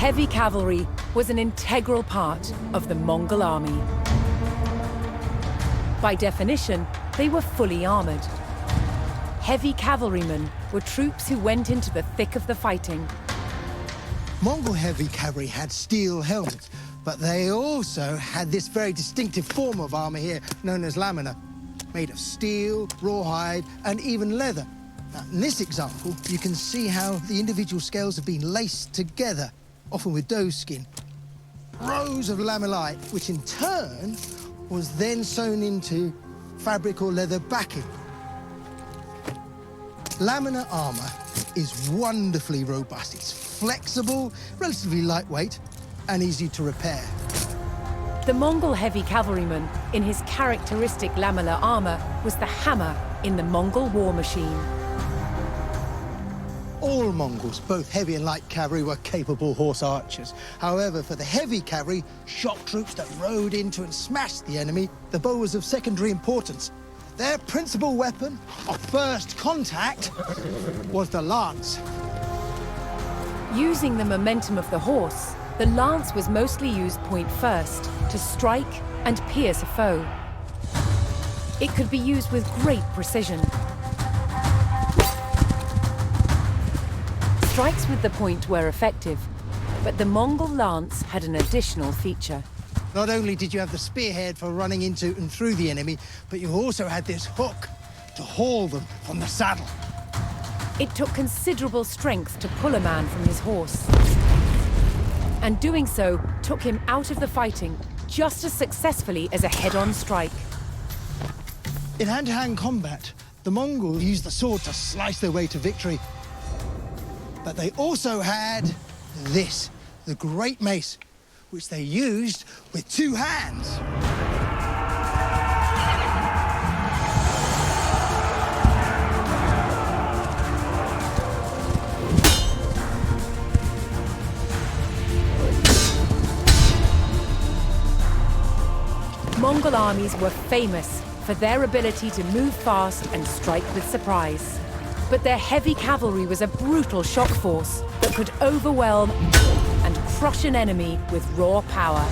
Heavy cavalry was an integral part of the Mongol army. By definition, they were fully armored. Heavy cavalrymen were troops who went into the thick of the fighting. Mongol heavy cavalry had steel helmets, but they also had this very distinctive form of armor here, known as lamina, made of steel, rawhide, and even leather. Now, in this example, you can see how the individual scales have been laced together, often with doe skin. Rows of lamellae, which in turn was then sewn into fabric or leather backing. Lamina armor is wonderfully robust. It's flexible, relatively lightweight, and easy to repair. The Mongol heavy cavalryman, in his characteristic lamella armor, was the hammer in the Mongol war machine. All Mongols, both heavy and light cavalry, were capable horse archers. However, for the heavy cavalry, shock troops that rode into and smashed the enemy, the bow was of secondary importance. Their principal weapon of first contact was the lance. Using the momentum of the horse, the lance was mostly used point first to strike and pierce a foe. It could be used with great precision. Strikes with the point were effective, but the Mongol lance had an additional feature. Not only did you have the spearhead for running into and through the enemy, but you also had this hook to haul them from the saddle. It took considerable strength to pull a man from his horse. And doing so took him out of the fighting just as successfully as a head-on strike. In hand-to-hand combat, the Mongols used the sword to slice their way to victory. But they also had this, the great mace, which they used with two hands. Mongol armies were famous for their ability to move fast and strike with surprise. But their heavy cavalry was a brutal shock force that could overwhelm and crush an enemy with raw power.